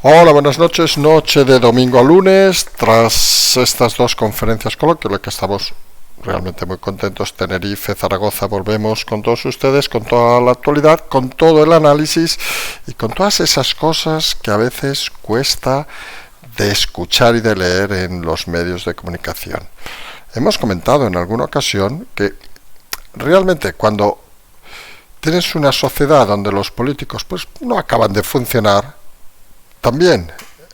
Hola, buenas noches, noche de domingo a lunes, tras estas dos conferencias coloquiales que estamos realmente muy contentos, Tenerife, Zaragoza, volvemos con todos ustedes, con toda la actualidad, con todo el análisis y con todas esas cosas que a veces cuesta de escuchar y de leer en los medios de comunicación. Hemos comentado en alguna ocasión que realmente cuando tienes una sociedad donde los políticos pues no acaban de funcionar, también,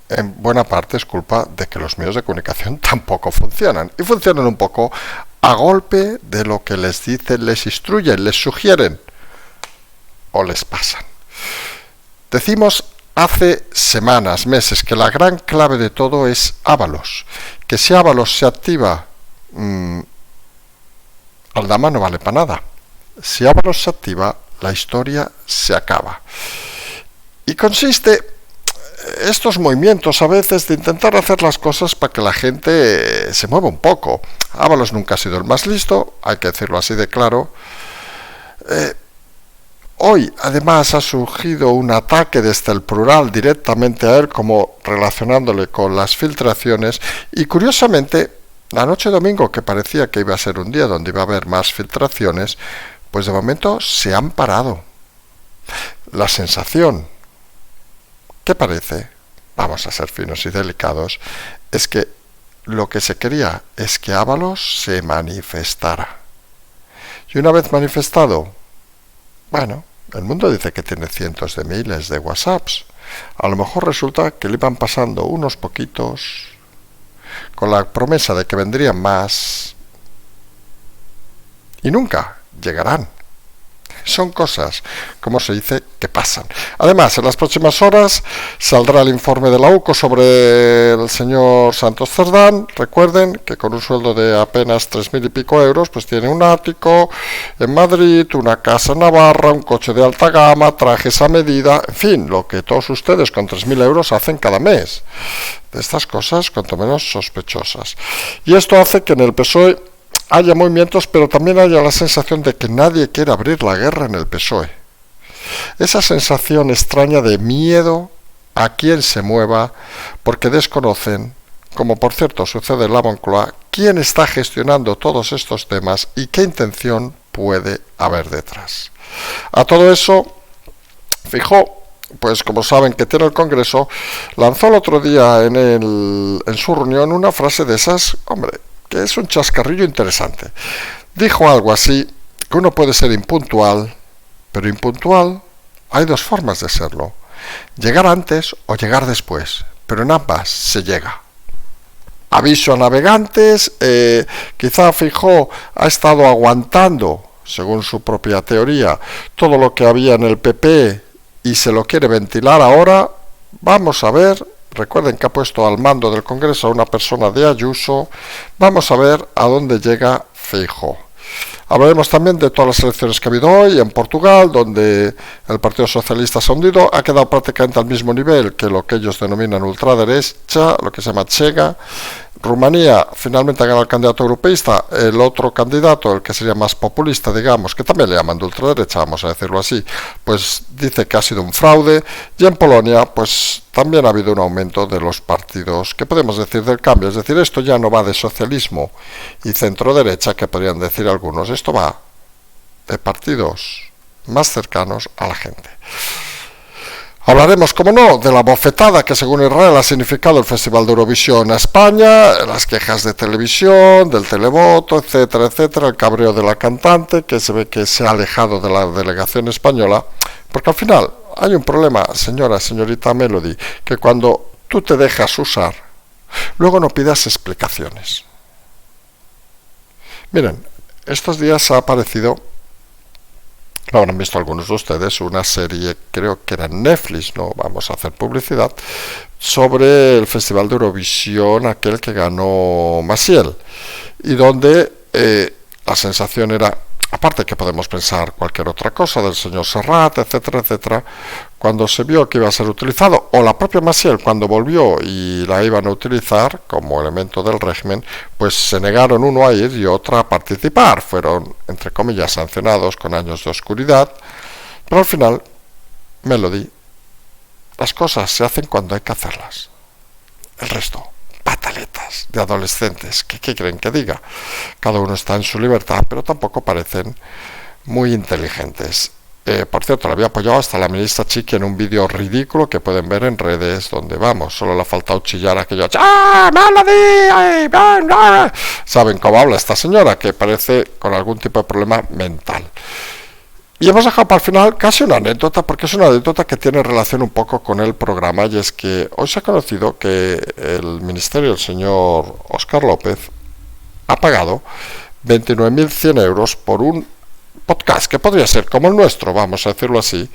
en buena parte, es culpa de que los medios de comunicación tampoco funcionan. Y funcionan un poco a golpe de lo que les dicen, les instruyen, les sugieren o les pasan. Decimos hace semanas, meses, que la gran clave de todo es Ábalos. Que si Ábalos se activa, Aldama no vale para nada. Si Ábalos se activa, la historia se acaba. Y consiste estos movimientos a veces de intentar hacer las cosas para que la gente se mueva un poco. Ábalos nunca ha sido el más listo, hay que decirlo así de claro. Hoy además ha surgido un ataque desde el plural directamente a él, como relacionándole con las filtraciones, y curiosamente la noche de domingo, que parecía que iba a ser un día donde iba a haber más filtraciones, pues de momento se han parado. La sensación, ¿qué parece? Vamos a ser finos y delicados, es que lo que se quería es que Ábalos se manifestara. Y una vez manifestado, bueno, el mundo dice que tiene cientos de miles de WhatsApps. A lo mejor resulta que le iban pasando unos poquitos con la promesa de que vendrían más y nunca llegarán. Son cosas, como se dice, que pasan. Además, en las próximas horas saldrá el informe de la UCO sobre el señor Santos Cerdán. Recuerden que con un sueldo de apenas 3.000 y pico euros, pues tiene un ático en Madrid, una casa en Navarra, un coche de alta gama, trajes a medida, en fin, lo que todos ustedes con 3.000 euros hacen cada mes. De estas cosas, cuanto menos sospechosas. Y esto hace que en el PSOE haya movimientos, pero también haya la sensación de que nadie quiere abrir la guerra en el PSOE. Esa sensación extraña de miedo a quien se mueva, porque desconocen, como por cierto sucede en la Moncloa, quién está gestionando todos estos temas y qué intención puede haber detrás. A todo eso, Feijóo, pues como saben que tiene el Congreso, lanzó el otro día en su reunión una frase de esas, hombre, que es un chascarrillo interesante. Dijo algo así, que uno puede ser impuntual, pero impuntual hay dos formas de serlo: llegar antes o llegar después, pero en ambas se llega. Aviso a navegantes, quizá Feijóo ha estado aguantando, según su propia teoría, todo lo que había en el PP y se lo quiere ventilar ahora. Vamos a ver. Recuerden que ha puesto al mando del Congreso a una persona de Ayuso. Vamos a ver a dónde llega Feijóo. Hablaremos también de todas las elecciones que ha habido hoy en Portugal, donde el Partido Socialista se ha hundido, ha quedado prácticamente al mismo nivel que lo que ellos denominan ultraderecha, lo que se llama Chega. Rumanía finalmente ha ganado el candidato europeísta, el otro candidato, el que sería más populista, digamos, que también le llaman de ultraderecha, vamos a decirlo así, pues dice que ha sido un fraude. Y en Polonia, pues también ha habido un aumento de los partidos, que podemos decir del cambio, es decir, esto ya no va de socialismo y centro derecha, que podrían decir algunos, esto va de partidos más cercanos a la gente. Hablaremos, como no, de la bofetada que según Israel ha significado el Festival de Eurovisión a España, las quejas de televisión, del televoto, etcétera, etcétera, el cabreo de la cantante, que se ve que se ha alejado de la delegación española, porque al final hay un problema, señorita Melody, que cuando tú te dejas usar, luego no pidas explicaciones. Miren, estos días ha aparecido, lo habrán visto algunos de ustedes, una serie, creo que era en Netflix, no vamos a hacer publicidad, sobre el Festival de Eurovisión, aquel que ganó Maciel, y donde la sensación era, aparte que podemos pensar cualquier otra cosa del señor Serrat, etcétera, etcétera, cuando se vio que iba a ser utilizado, o la propia Maciel cuando volvió y la iban a utilizar como elemento del régimen, pues se negaron uno a ir y otro a participar. Fueron, entre comillas, sancionados con años de oscuridad, pero al final Melody las cosas se hacen cuando hay que hacerlas. El resto, pataletas de adolescentes. ¿Qué creen que diga? Cada uno está en su libertad, pero tampoco parecen muy inteligentes. Por cierto, le había apoyado hasta la ministra Chicchi en un vídeo ridículo que pueden ver en redes, donde solo le ha faltado chillar aquello. Saben cómo habla esta señora, que parece con algún tipo de problema mental. Y hemos dejado para el final casi una anécdota, porque es una anécdota que tiene relación un poco con el programa, y es que hoy se ha conocido que el ministerio del señor Óscar López ha pagado 29.100 euros por un podcast, que podría ser como el nuestro, vamos a decirlo así,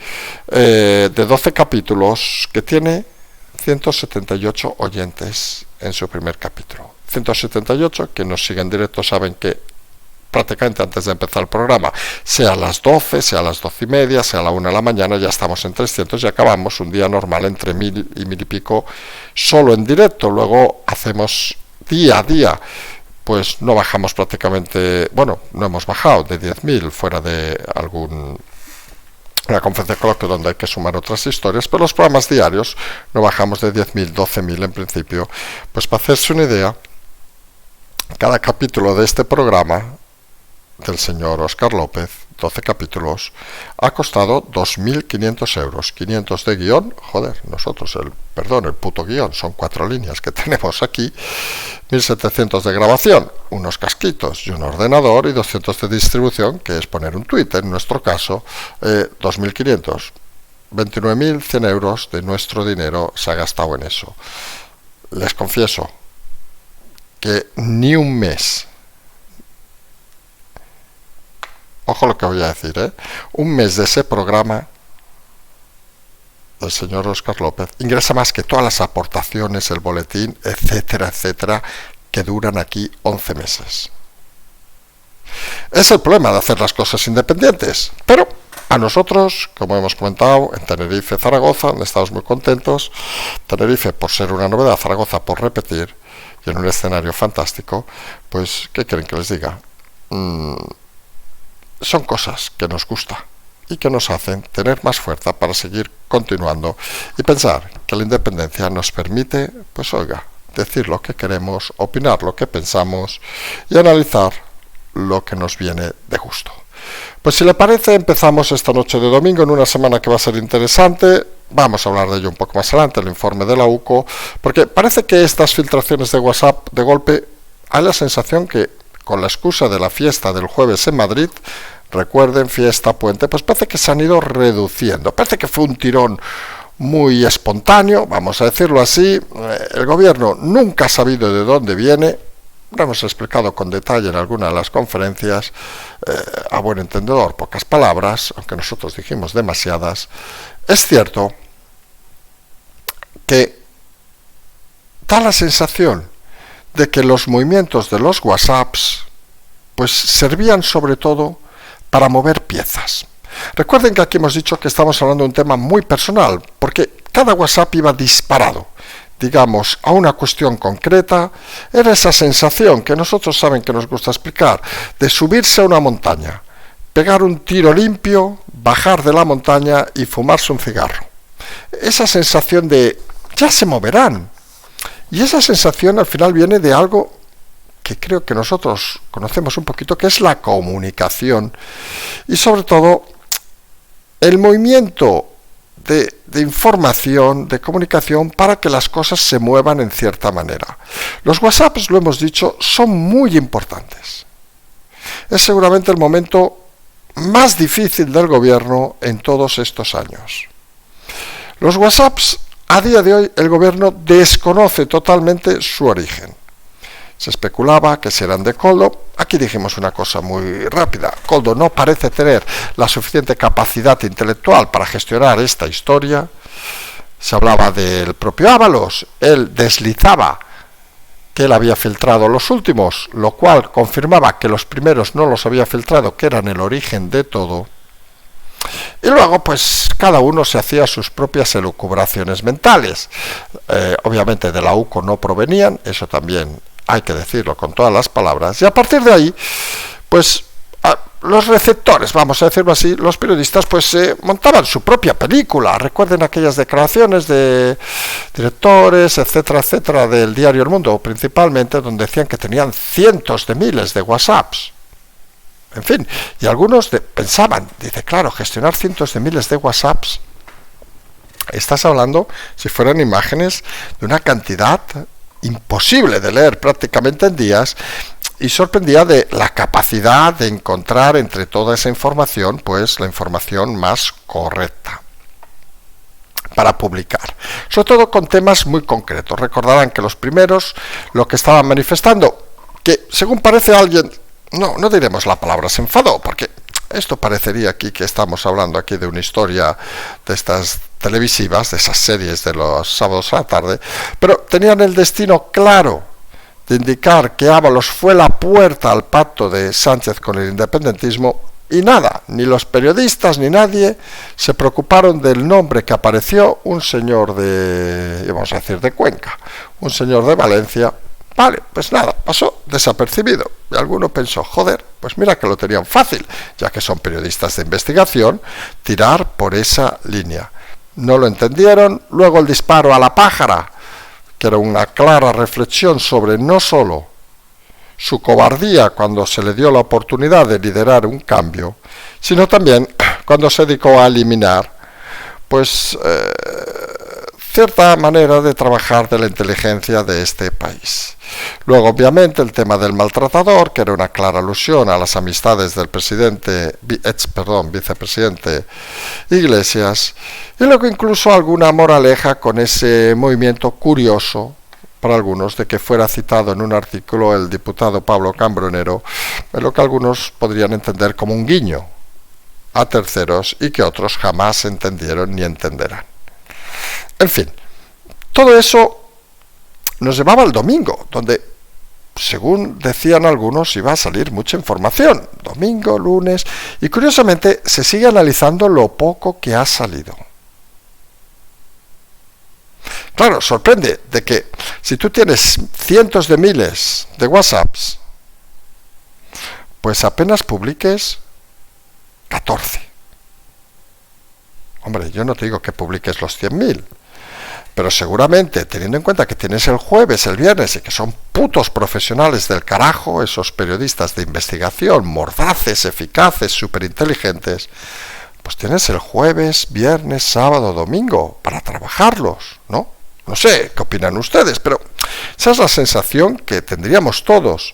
de 12 capítulos, que tiene 178 oyentes en su primer capítulo. 178, que nos siguen en directo saben que prácticamente antes de empezar el programa, sea a las 12, sea a las 12:30, sea a la 1 de la mañana, ya estamos en 300 y acabamos un día normal entre 1.000 y 1.000 y pico solo en directo. Luego hacemos día a día, pues no bajamos prácticamente, bueno, no hemos bajado de 10.000 fuera de una conferencia de coloquio donde hay que sumar otras historias, pero los programas diarios no bajamos de 10.000, 12.000 en principio. Pues para hacerse una idea, cada capítulo de este programa del señor Óscar López, 12 capítulos, ha costado 2.500 euros, 500 de guión, el puto guión, son 4 líneas que tenemos aquí, 1.700 de grabación, unos casquitos y un ordenador, y 200 de distribución, que es poner un tweet, en nuestro caso, 2.500, 29.100 euros de nuestro dinero se ha gastado en eso. Les confieso que ni un mes, ojo lo que voy a decir, un mes de ese programa del señor Óscar López ingresa más que todas las aportaciones, el boletín, etcétera, etcétera, que duran aquí 11 meses. Es el problema de hacer las cosas independientes, pero a nosotros, como hemos comentado, en Tenerife, Zaragoza, donde estamos muy contentos, Tenerife por ser una novedad, Zaragoza por repetir, y en un escenario fantástico, pues, ¿qué quieren que les diga? Son cosas que nos gusta y que nos hacen tener más fuerza para seguir continuando y pensar que la independencia nos permite, pues oiga, decir lo que queremos, opinar lo que pensamos y analizar lo que nos viene de gusto. Pues si le parece, empezamos esta noche de domingo en una semana que va a ser interesante. Vamos a hablar de ello un poco más adelante, el informe de la UCO, porque parece que estas filtraciones de WhatsApp de golpe hay la sensación que, con la excusa de la fiesta del jueves en Madrid, recuerden, fiesta, puente, pues parece que se han ido reduciendo. Parece que fue un tirón muy espontáneo, vamos a decirlo así. El gobierno nunca ha sabido de dónde viene. Lo hemos explicado con detalle en alguna de las conferencias, a buen entendedor, pocas palabras, aunque nosotros dijimos demasiadas. Es cierto que da la sensación de que los movimientos de los WhatsApps pues servían sobre todo para mover piezas. Recuerden que aquí hemos dicho que estamos hablando de un tema muy personal, porque cada WhatsApp iba disparado, digamos, a una cuestión concreta. Era esa sensación que nosotros saben que nos gusta explicar, de subirse a una montaña, pegar un tiro limpio, bajar de la montaña y fumarse un cigarro. Esa sensación de, ya se moverán. Y esa sensación al final viene de algo que creo que nosotros conocemos un poquito, que es la comunicación. Y sobre todo, el movimiento de información, de comunicación, para que las cosas se muevan en cierta manera. Los WhatsApps, lo hemos dicho, son muy importantes. Es seguramente el momento más difícil del gobierno en todos estos años. Los WhatsApps, a día de hoy, el gobierno desconoce totalmente su origen. Se especulaba que serán de Koldo. Aquí dijimos una cosa muy rápida. Koldo no parece tener la suficiente capacidad intelectual para gestionar esta historia. Se hablaba del propio Ábalos. Él deslizaba que él había filtrado los últimos, lo cual confirmaba que los primeros no los había filtrado, que eran el origen de todo. Y luego, pues, cada uno se hacía sus propias elucubraciones mentales. Obviamente de la UCO no provenían, eso también hay que decirlo con todas las palabras. Y a partir de ahí, pues, los receptores, vamos a decirlo así, los periodistas pues montaban su propia película. Recuerden aquellas declaraciones de directores, etcétera, etcétera, del diario El Mundo, principalmente, donde decían que tenían cientos de miles de WhatsApps. En fin, y algunos pensaban, dice, claro, gestionar cientos de miles de WhatsApps, estás hablando, si fueran imágenes, de una cantidad imposible de leer prácticamente en días, y sorprendía de la capacidad de encontrar entre toda esa información, pues la información más correcta para publicar, sobre todo con temas muy concretos. Recordarán que los primeros lo que estaban manifestando, que según parece alguien, no diremos la palabra, se enfadó, porque esto parecería aquí que estamos hablando aquí de una historia de estas televisivas, de esas series de los sábados a la tarde, pero tenían el destino claro de indicar que Ábalos fue la puerta al pacto de Sánchez con el independentismo, y nada, ni los periodistas ni nadie se preocuparon del nombre que apareció, un señor vamos a decir de Cuenca, un señor de Valencia. Vale, pues nada, pasó desapercibido. Y alguno pensó, joder, pues mira que lo tenían fácil, ya que son periodistas de investigación, tirar por esa línea. No lo entendieron. Luego el disparo a la pájara, que era una clara reflexión sobre no solo su cobardía cuando se le dio la oportunidad de liderar un cambio, sino también cuando se dedicó a eliminar, pues, cierta manera de trabajar de la inteligencia de este país. Luego, obviamente, el tema del maltratador, que era una clara alusión a las amistades del vicepresidente Iglesias, y luego incluso alguna moraleja con ese movimiento curioso para algunos de que fuera citado en un artículo el diputado Pablo Cambronero, en lo que algunos podrían entender como un guiño a terceros y que otros jamás entendieron ni entenderán. En fin, todo eso nos llevaba al domingo, donde, según decían algunos, iba a salir mucha información. Domingo, lunes, y curiosamente se sigue analizando lo poco que ha salido. Claro, sorprende de que si tú tienes cientos de miles de WhatsApps, pues apenas publiques 14. Hombre, yo no te digo que publiques los 100.000, pero seguramente, teniendo en cuenta que tienes el jueves, el viernes, y que son putos profesionales del carajo, esos periodistas de investigación, mordaces, eficaces, superinteligentes, pues tienes el jueves, viernes, sábado, domingo, para trabajarlos, ¿no? No sé qué opinan ustedes, pero esa es la sensación que tendríamos todos.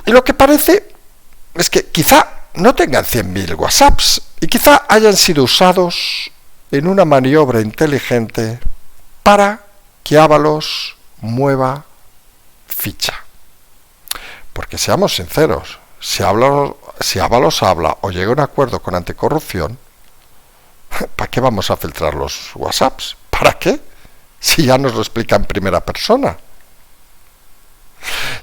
Y lo que parece es que quizá no tengan 100.000 WhatsApps, y quizá hayan sido usados en una maniobra inteligente para que Ábalos mueva ficha. Porque seamos sinceros, si Ábalos habla o llega a un acuerdo con Anticorrupción, ¿para qué vamos a filtrar los WhatsApps? ¿Para qué? Si ya nos lo explica en primera persona.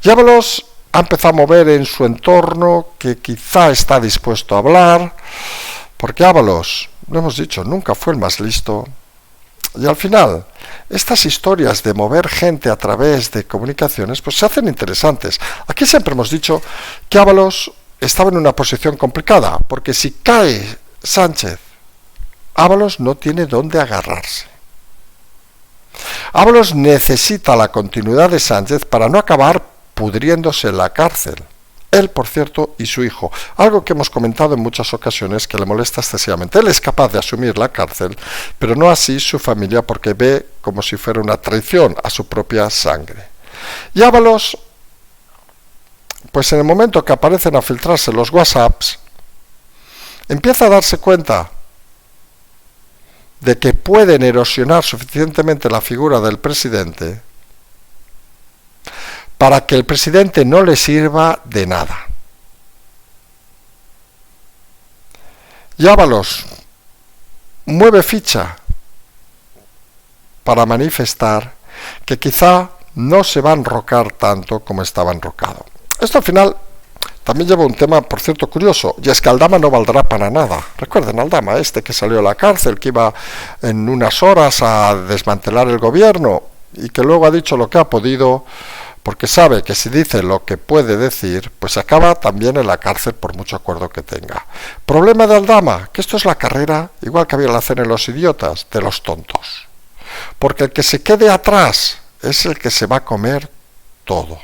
Y Ábalos ha empezado a mover en su entorno, que quizá está dispuesto a hablar, porque Ábalos, lo hemos dicho, nunca fue el más listo. Y al final, estas historias de mover gente a través de comunicaciones, pues se hacen interesantes. Aquí siempre hemos dicho que Ábalos estaba en una posición complicada, porque si cae Sánchez, Ábalos no tiene dónde agarrarse. Ábalos necesita la continuidad de Sánchez para no acabar pudriéndose en la cárcel. Él, por cierto, y su hijo. Algo que hemos comentado en muchas ocasiones que le molesta excesivamente. Él es capaz de asumir la cárcel, pero no así su familia, porque ve como si fuera una traición a su propia sangre. Y Ábalos, pues en el momento que aparecen a filtrarse los WhatsApps, empieza a darse cuenta de que pueden erosionar suficientemente la figura del presidente para que el presidente no le sirva de nada. Y Ábalos mueve ficha para manifestar que quizá no se va a enrocar tanto como estaba enrocado. Esto al final también lleva un tema, por cierto, curioso, y es que Aldama no valdrá para nada. Recuerden, Aldama, que salió de la cárcel, que iba en unas horas a desmantelar el gobierno, y que luego ha dicho lo que ha podido porque sabe que si dice lo que puede decir, pues acaba también en la cárcel por mucho acuerdo que tenga. Problema de Aldama, que esto es la carrera, igual que había la cena en Los Idiotas, de los tontos. Porque el que se quede atrás es el que se va a comer todo.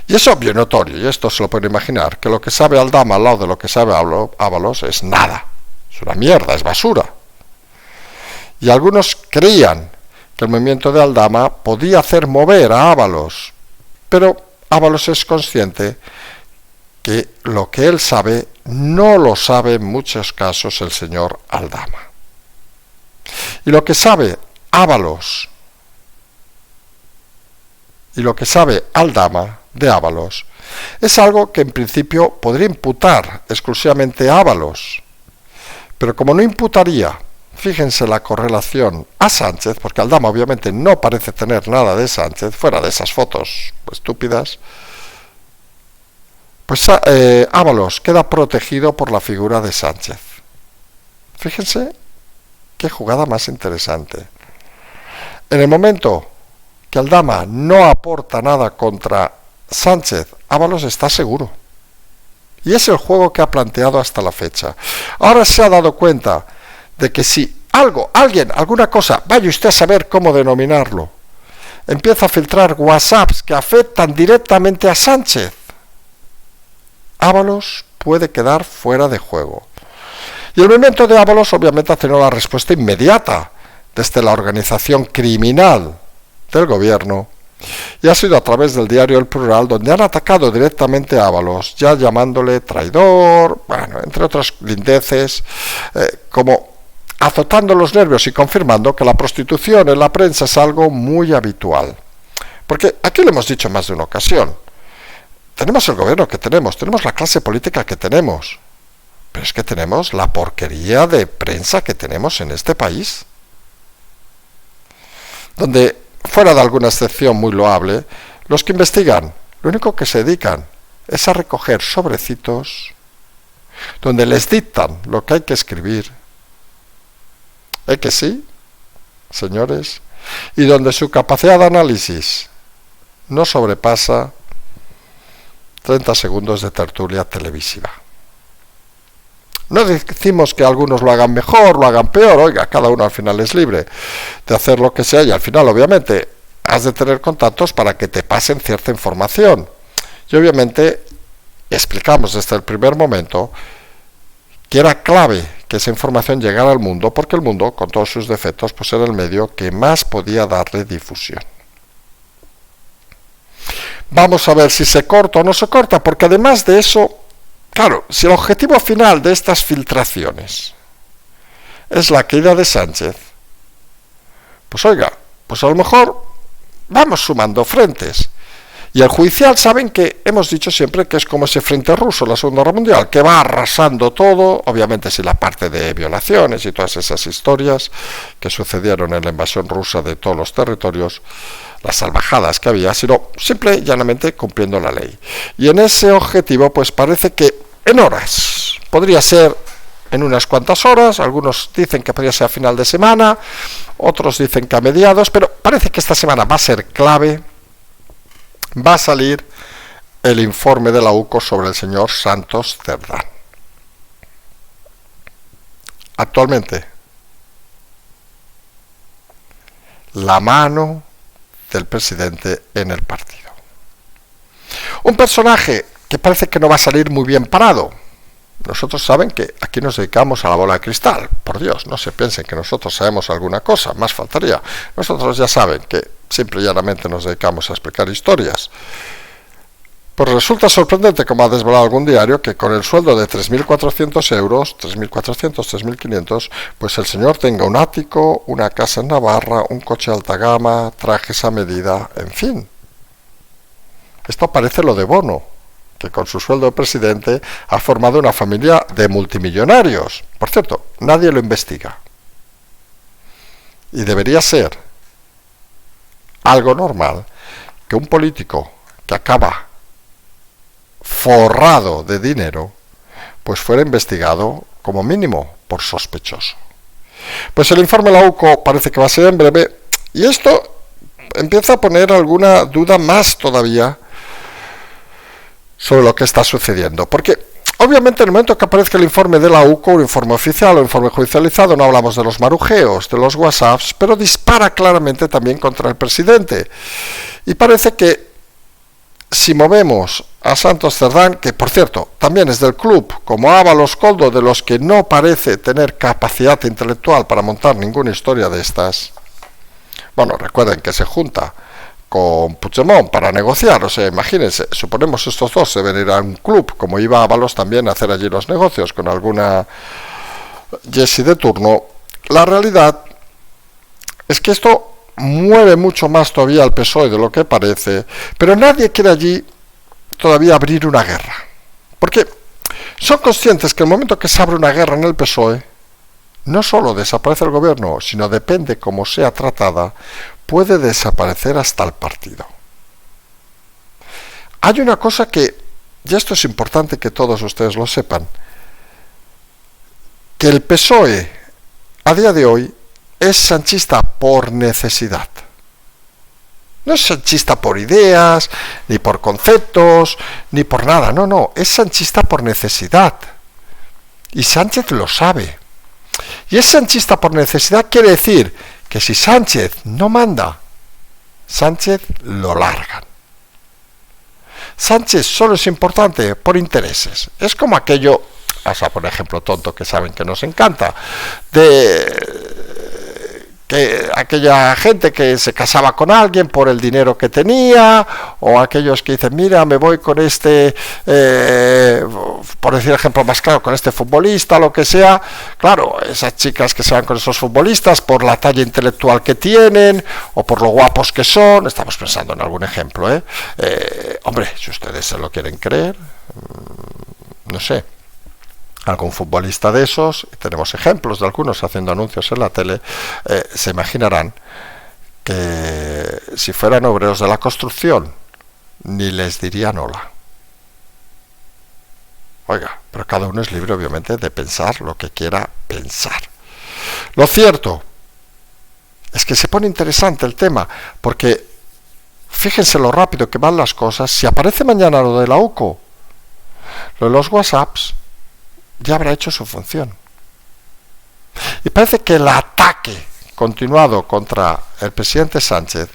Y es obvio y notorio, y esto se lo pueden imaginar, que lo que sabe Aldama al lado de lo que sabe Ábalos es nada. Es una mierda, es basura. Y algunos creían que el movimiento de Aldama podía hacer mover a Ábalos, pero Ábalos es consciente que lo que él sabe no lo sabe en muchos casos el señor Aldama. Y lo que sabe Ábalos y lo que sabe Aldama de Ábalos es algo que en principio podría imputar exclusivamente a Ábalos, pero como no imputaría, fíjense la correlación, a Sánchez, porque Aldama obviamente no parece tener nada de Sánchez, fuera de esas fotos estúpidas, pues Ábalos queda protegido por la figura de Sánchez. Fíjense qué jugada más interesante. En el momento que Aldama no aporta nada contra Sánchez, Ábalos está seguro. Y es el juego que ha planteado hasta la fecha. Ahora se ha dado cuenta de que si alguien, alguna cosa, vaya usted a saber cómo denominarlo, empieza a filtrar WhatsApps que afectan directamente a Sánchez, Ábalos puede quedar fuera de juego. Y el movimiento de Ábalos obviamente ha tenido la respuesta inmediata desde la organización criminal del gobierno, y ha sido a través del diario El Plural, donde han atacado directamente a Ábalos, ya llamándole traidor, bueno, entre otras lindeces, como azotando los nervios y confirmando que la prostitución en la prensa es algo muy habitual. Porque aquí lo hemos dicho en más de una ocasión, tenemos el gobierno que tenemos la clase política que tenemos, pero es que tenemos la porquería de prensa que tenemos en este país, donde, fuera de alguna excepción muy loable, los que investigan, lo único que se dedican es a recoger sobrecitos donde les dictan lo que hay que escribir. ¿Es que sí, señores? Y donde su capacidad de análisis no sobrepasa 30 segundos de tertulia televisiva. No decimos que algunos lo hagan mejor, lo hagan peor, oiga, cada uno al final es libre de hacer lo que sea, y al final obviamente has de tener contactos para que te pasen cierta información. Y obviamente explicamos desde el primer momento que era clave que esa información llegara al mundo, porque el mundo, con todos sus defectos, pues era el medio que más podía darle difusión. Vamos a ver si se corta o no se corta, porque además de eso, claro, si el objetivo final de estas filtraciones es la caída de Sánchez, pues oiga, pues a lo mejor vamos sumando frentes. Y el judicial, saben que hemos dicho siempre que es como ese frente ruso en la Segunda Guerra Mundial, que va arrasando todo, obviamente sin la parte de violaciones y todas esas historias que sucedieron en la invasión rusa de todos los territorios, las salvajadas que había, sino simple y llanamente cumpliendo la ley. Y en ese objetivo, pues parece que en horas, podría ser en unas cuantas horas, algunos dicen que podría ser a final de semana, otros dicen que a mediados, pero parece que esta semana va a ser clave. Va a salir el informe de la UCO sobre el señor Santos Cerdán. Actualmente, la mano del presidente en el partido. Un personaje que parece que no va a salir muy bien parado. Nosotros saben que aquí nos dedicamos a la bola de cristal. Por Dios, no se piensen que nosotros sabemos alguna cosa, más faltaría. Nosotros ya saben que simple y llanamente nos dedicamos a explicar historias. Pues resulta sorprendente, como ha desvelado algún diario, que con el sueldo de 3.400 euros, 3.400, 3.500, pues el señor tenga un ático, una casa en Navarra, un coche de alta gama, trajes a medida, en fin. Esto parece lo de Bono, que con su sueldo de presidente ha formado una familia de multimillonarios. Por cierto, nadie lo investiga. Y debería ser algo normal que un político que acaba forrado de dinero, pues fuera investigado como mínimo por sospechoso. Pues el informe de la UCO parece que va a ser en breve, y esto empieza a poner alguna duda más todavía sobre lo que está sucediendo. Porque obviamente en el momento que aparezca el informe de la UCO, un informe oficial o informe judicializado, no hablamos de los marujeos, de los WhatsApps, pero dispara claramente también contra el presidente. Y parece que si movemos a Santos Cerdán, que por cierto también es del club, como Ábalos Coldo, de los que no parece tener capacidad intelectual para montar ninguna historia de estas. Bueno, recuerden que se junta con Puigdemont para negociar, o sea, imagínense, suponemos estos dos se ven ir a un club, como iba Ábalos también a hacer allí los negocios con alguna Jessie de turno. La realidad es que esto mueve mucho más todavía al PSOE de lo que parece, pero nadie quiere allí todavía abrir una guerra, porque son conscientes que el momento que se abre una guerra en el PSOE, no solo desaparece el gobierno, sino depende cómo sea tratada, puede desaparecer hasta el partido. Hay una cosa que, y esto es importante que todos ustedes lo sepan, que el PSOE a día de hoy es sanchista por necesidad. No es sanchista por ideas, ni por conceptos, ni por nada. No, es sanchista por necesidad. Y Sánchez lo sabe. Y es sanchista por necesidad quiere decir que si Sánchez no manda, Sánchez lo largan. Sánchez solo es importante por intereses. Es como aquello, o sea, por ejemplo, tonto que saben que nos encanta, de que aquella gente que se casaba con alguien por el dinero que tenía, o aquellos que dicen, mira, me voy con este, por decir ejemplo más claro, con este futbolista, lo que sea. Claro, esas chicas que se van con esos futbolistas por la talla intelectual que tienen, o por lo guapos que son, estamos pensando en algún ejemplo, hombre, si ustedes se lo quieren creer, no sé, algún futbolista de esos, tenemos ejemplos de algunos haciendo anuncios en la tele, se imaginarán que si fueran obreros de la construcción ni les dirían hola. Oiga, pero cada uno es libre obviamente de pensar lo que quiera pensar. Lo cierto es que se pone interesante el tema, porque fíjense lo rápido que van las cosas. Si aparece mañana lo de la UCO, lo de los WhatsApps, ya habrá hecho su función. Y parece que el ataque continuado contra el presidente Sánchez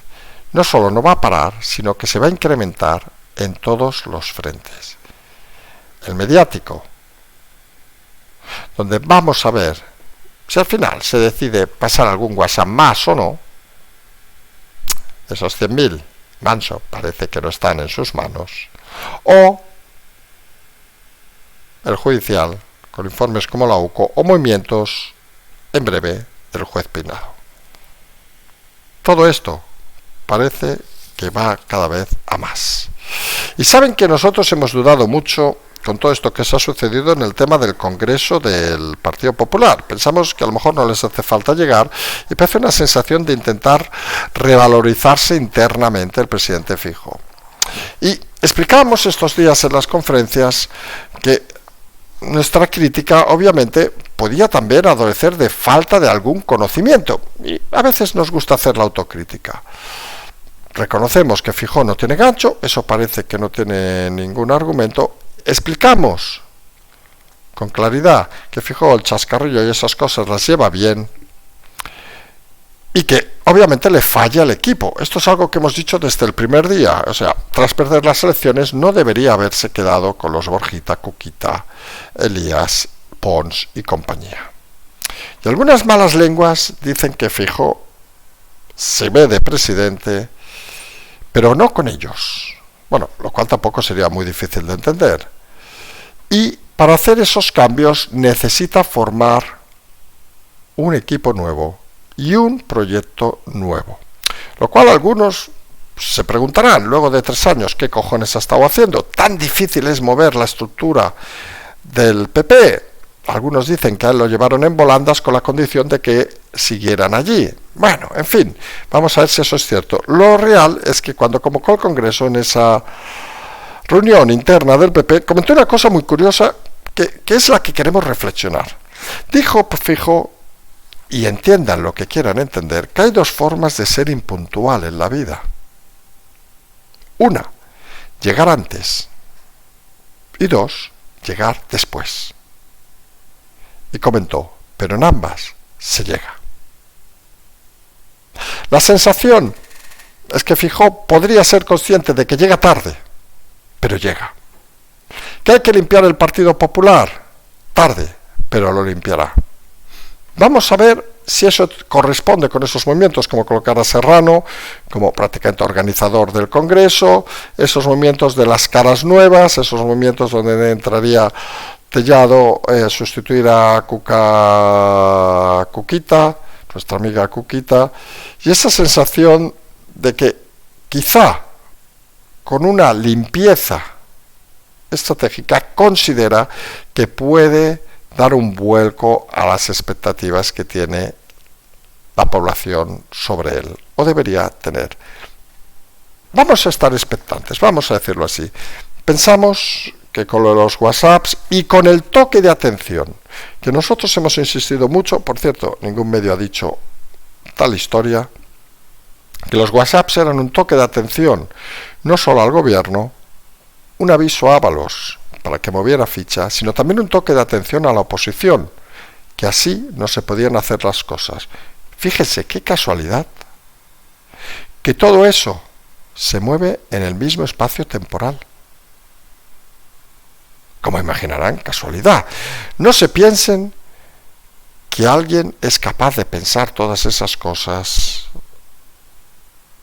no solo no va a parar, sino que se va a incrementar en todos los frentes. El mediático, donde vamos a ver si al final se decide pasar algún WhatsApp más o no. Esos 100.000 manso parece que no están en sus manos, o el judicial con informes como la UCO, o movimientos en breve del juez Peinado. Todo esto parece que va cada vez a más. Y saben que nosotros hemos dudado mucho con todo esto que se ha sucedido en el tema del Congreso del Partido Popular. Pensamos que a lo mejor no les hace falta llegar, y parece una sensación de intentar revalorizarse internamente el presidente Feijóo. Y explicábamos estos días en las conferencias que nuestra crítica obviamente podía también adolecer de falta de algún conocimiento, y a veces nos gusta hacer la autocrítica. Reconocemos que Feijóo no tiene gancho, eso parece que no tiene ningún argumento. Explicamos con claridad que Feijóo el chascarrillo y esas cosas las lleva bien, y que obviamente le falla al equipo. Esto es algo que hemos dicho desde el primer día. O sea, tras perder las elecciones no debería haberse quedado con los Borjita, Cuquita, Elías, Pons y compañía. Y algunas malas lenguas dicen que Feijóo se ve de presidente, pero no con ellos. Bueno, lo cual tampoco sería muy difícil de entender. Y para hacer esos cambios necesita formar un equipo nuevo y un proyecto nuevo. Lo cual algunos se preguntarán, luego de 3 años, ¿qué cojones ha estado haciendo? ¿Tan difícil es mover la estructura del PP? Algunos dicen que a él lo llevaron en volandas con la condición de que siguieran allí. Bueno, en fin, vamos a ver si eso es cierto. Lo real es que cuando convocó el Congreso en esa reunión interna del PP, comentó una cosa muy curiosa que es la que queremos reflexionar. Dijo Feijóo y entiendan lo que quieran entender, que hay dos formas de ser impuntual en la vida. Una, llegar antes. Y dos, llegar después. Y comentó, pero en ambas se llega. La sensación es que Feijóo podría ser consciente de que llega tarde, pero llega. ¿Que hay que limpiar el Partido Popular? Tarde, pero lo limpiará. Vamos a ver si eso corresponde con esos movimientos, como colocar a Serrano como prácticamente organizador del Congreso, esos movimientos de las caras nuevas, esos movimientos donde entraría Tellado, sustituir a Cuquita, nuestra amiga Cuquita, y esa sensación de que quizá con una limpieza estratégica considera que puede dar un vuelco a las expectativas que tiene la población sobre él, o debería tener. Vamos a estar expectantes, vamos a decirlo así. Pensamos que con lo de los WhatsApps y con el toque de atención, que nosotros hemos insistido mucho, por cierto, ningún medio ha dicho tal historia, que los WhatsApps eran un toque de atención, no solo al gobierno, un aviso a Ábalos para que moviera ficha, sino también un toque de atención a la oposición, que así no se podían hacer las cosas. Fíjese qué casualidad, que todo eso se mueve en el mismo espacio temporal. Como imaginarán, casualidad. No se piensen que alguien es capaz de pensar todas esas cosas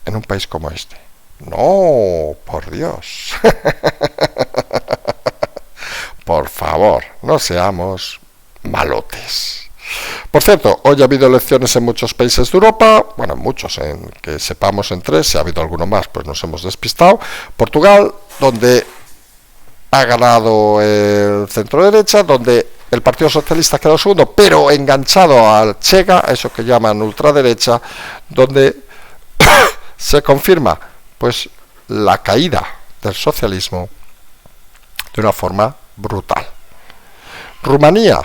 en un país como este. No, por Dios. Por favor, no seamos malotes. Por cierto, hoy ha habido elecciones en muchos países de Europa, bueno, muchos, en que sepamos en 3, si ha habido alguno más, pues nos hemos despistado. Portugal, donde ha ganado el centro derecha, donde el Partido Socialista ha quedado segundo, pero enganchado al Chega, eso que llaman ultraderecha, donde se confirma pues la caída del socialismo de una forma brutal. Rumanía,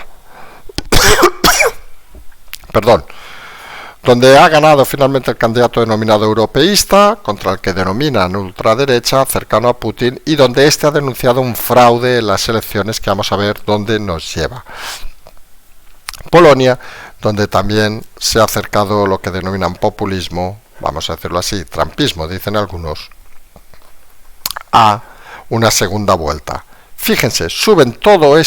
perdón, donde ha ganado finalmente el candidato denominado europeísta, contra el que denominan ultraderecha, cercano a Putin, y donde este ha denunciado un fraude en las elecciones que vamos a ver dónde nos lleva. Polonia, donde también se ha acercado lo que denominan populismo, vamos a decirlo así, trampismo, dicen algunos, a una segunda vuelta. Fíjense, suben todos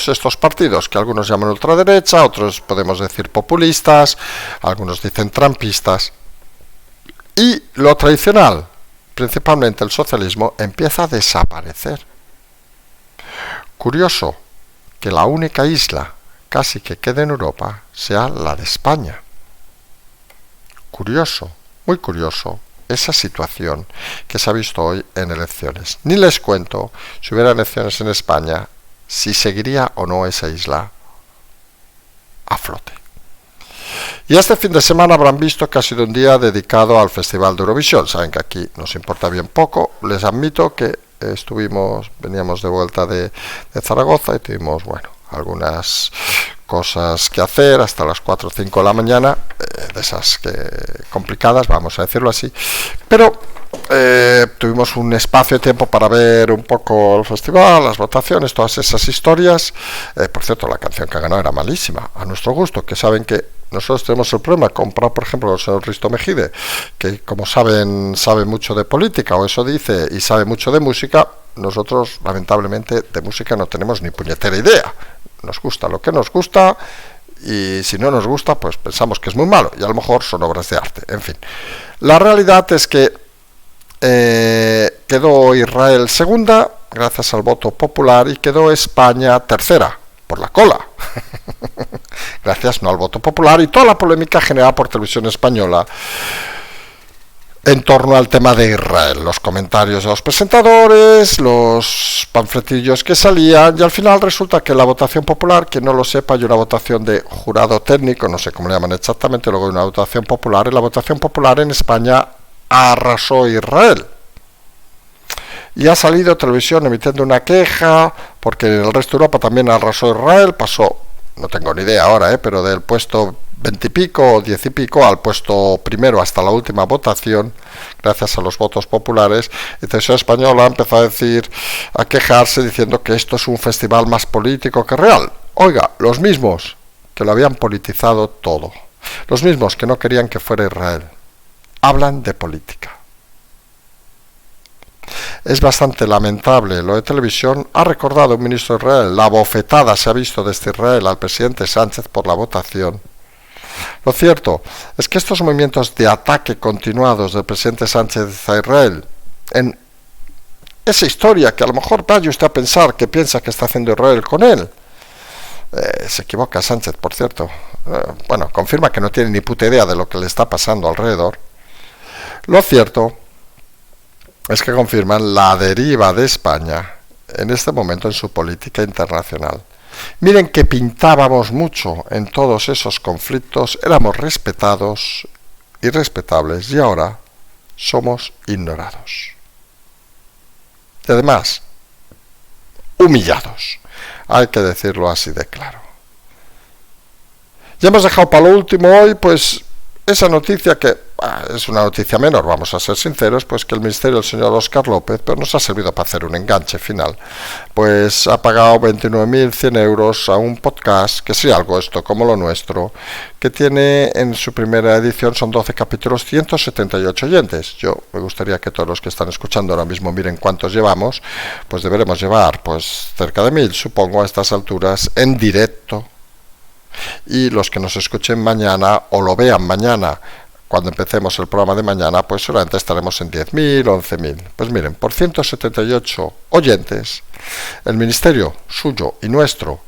estos partidos, que algunos llaman ultraderecha, otros podemos decir populistas, algunos dicen trampistas, y lo tradicional, principalmente el socialismo, empieza a desaparecer. Curioso que la única isla casi que quede en Europa sea la de España. Curioso, muy curioso, esa situación que se ha visto hoy en elecciones. Ni les cuento, si hubiera elecciones en España, si seguiría o no esa isla a flote. Y este fin de semana habrán visto que ha sido un día dedicado al Festival de Eurovisión. Saben que aquí nos importa bien poco. Les admito que veníamos de vuelta de Zaragoza y tuvimos, bueno, algunas cosas que hacer hasta las 4 o 5 de la mañana, de esas complicadas, vamos a decirlo así, pero tuvimos un espacio de tiempo para ver un poco el festival, las votaciones, todas esas historias. Por cierto, la canción que ha ganado era malísima, a nuestro gusto, que saben que nosotros tenemos el problema, comprar por ejemplo el señor Risto Mejide, que como saben, sabe mucho de política, o eso dice, y sabe mucho de música. Nosotros lamentablemente de música no tenemos ni puñetera idea. Nos gusta lo que nos gusta, y si no nos gusta, pues pensamos que es muy malo, y a lo mejor son obras de arte. En fin, la realidad es que quedó Israel segunda gracias al voto popular, y quedó España tercera por la cola gracias no al voto popular y toda la polémica generada por Televisión Española en torno al tema de Israel, los comentarios de los presentadores, los panfletillos que salían, y al final resulta que la votación popular, quien no lo sepa, hay una votación de jurado técnico, no sé cómo le llaman exactamente, luego hay una votación popular, y la votación popular en España arrasó Israel. Y ha salido Televisión emitiendo una queja, porque en el resto de Europa también arrasó Israel, pasó no tengo ni idea ahora, pero del puesto 20 y pico o 10 y pico al puesto primero hasta la última votación, gracias a los votos populares, y Televisión Española empezó a quejarse diciendo que esto es un festival más político que real. Oiga, los mismos que lo habían politizado todo, los mismos que no querían que fuera Israel, hablan de política. Es bastante lamentable. Lo de televisión ha recordado un ministro de Israel. La bofetada se ha visto desde Israel al presidente Sánchez por la votación. Lo cierto es que estos movimientos de ataque continuados del presidente Sánchez a Israel, en esa historia que a lo mejor vaya usted a pensar que piensa que está haciendo Israel con él, se equivoca Sánchez, por cierto. Bueno, confirma que no tiene ni puta idea de lo que le está pasando alrededor. Lo cierto es que confirman la deriva de España en este momento en su política internacional. Miren que pintábamos mucho en todos esos conflictos, éramos respetados y respetables, y ahora somos ignorados. Y además, humillados. Hay que decirlo así de claro. Ya hemos dejado para lo último hoy, pues, esa noticia que es una noticia menor, vamos a ser sinceros, pues que el ministerio del señor Óscar López pues nos ha servido para hacer un enganche final. Pues ha pagado 29.100 euros a un podcast, que sí, algo esto como lo nuestro, que tiene en su primera edición, son 12 capítulos, 178 oyentes. Yo me gustaría que todos los que están escuchando ahora mismo miren cuántos llevamos, pues deberemos llevar pues cerca de 1.000, supongo, a estas alturas, en directo. Y los que nos escuchen mañana o lo vean mañana, cuando empecemos el programa de mañana, pues seguramente estaremos en 10.000, 11.000. Pues miren, por 178 oyentes, el ministerio suyo y nuestro,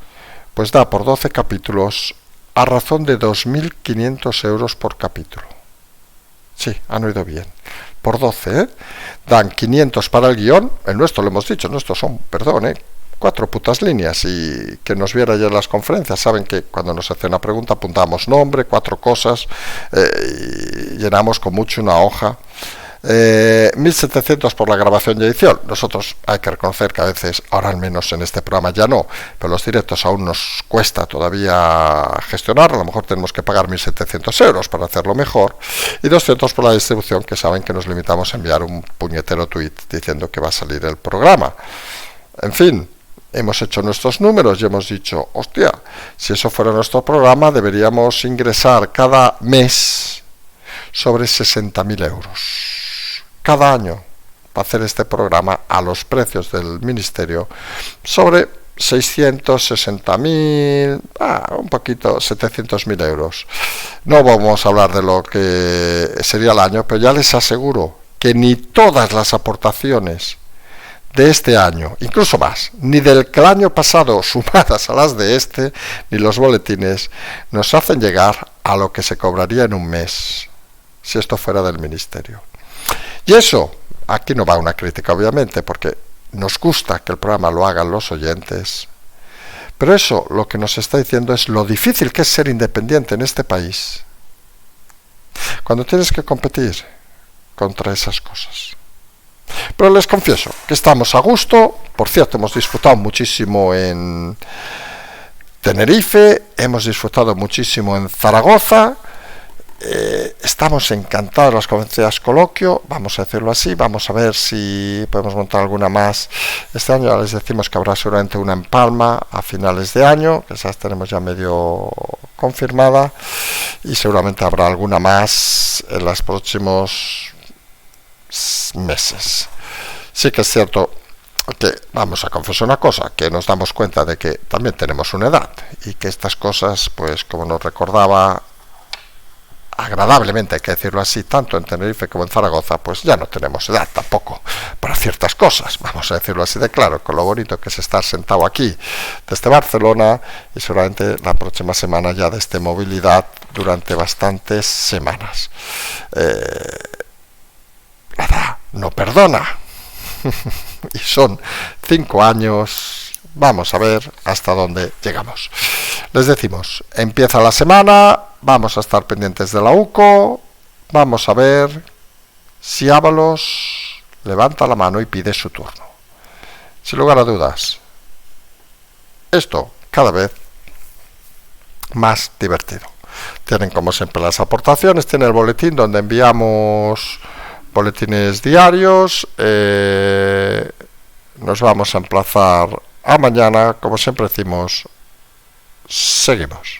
pues da por 12 capítulos a razón de 2.500 euros por capítulo. Sí, han oído bien. Por 12, dan 500 para el guión, el nuestro lo hemos dicho, nuestros son, 4 putas líneas, y que nos viera ya en las conferencias saben que cuando nos hace una pregunta apuntamos nombre, 4 cosas, y llenamos con mucho una hoja. 1.700 por la grabación y edición. Nosotros hay que reconocer que a veces, ahora al menos en este programa ya no, pero los directos aún nos cuesta todavía gestionar, a lo mejor tenemos que pagar 1.700 euros para hacerlo mejor, y 200 por la distribución, que saben que nos limitamos a enviar un puñetero tweet diciendo que va a salir el programa. En fin, hemos hecho nuestros números y hemos dicho, hostia, si eso fuera nuestro programa deberíamos ingresar cada mes sobre 60.000 euros. Cada año, para hacer este programa a los precios del ministerio, sobre 660.000, un poquito, 700.000 euros. No vamos a hablar de lo que sería el año, pero ya les aseguro que ni todas las aportaciones de este año, incluso más, ni del que el año pasado sumadas a las de este, ni los boletines, nos hacen llegar a lo que se cobraría en un mes, si esto fuera del ministerio. Y eso, aquí no va una crítica obviamente, porque nos gusta que el programa lo hagan los oyentes, pero eso lo que nos está diciendo es lo difícil que es ser independiente en este país, cuando tienes que competir contra esas cosas. Pero les confieso que estamos a gusto. Por cierto, hemos disfrutado muchísimo en Tenerife, hemos disfrutado muchísimo en Zaragoza, estamos encantados de las conferencias coloquio, vamos a decirlo así, vamos a ver si podemos montar alguna más este año. Ya les decimos que habrá seguramente una en Palma a finales de año, que esas tenemos ya medio confirmada, y seguramente habrá alguna más en los próximos meses. Sí que es cierto que, vamos a confesar una cosa, que nos damos cuenta de que también tenemos una edad y que estas cosas, pues como nos recordaba agradablemente, hay que decirlo así, tanto en Tenerife como en Zaragoza, pues ya no tenemos edad tampoco para ciertas cosas, vamos a decirlo así de claro, con lo bonito que es estar sentado aquí desde Barcelona, y seguramente la próxima semana ya desde movilidad durante bastantes semanas. La edad no perdona. Y son 5 años, vamos a ver hasta dónde llegamos. Les decimos, empieza la semana, vamos a estar pendientes de la UCO, vamos a ver si Ábalos levanta la mano y pide su turno. Sin lugar a dudas, esto cada vez más divertido. Tienen como siempre las aportaciones, tiene el boletín donde enviamos boletines diarios. Nos vamos a emplazar a mañana, como siempre decimos, seguimos.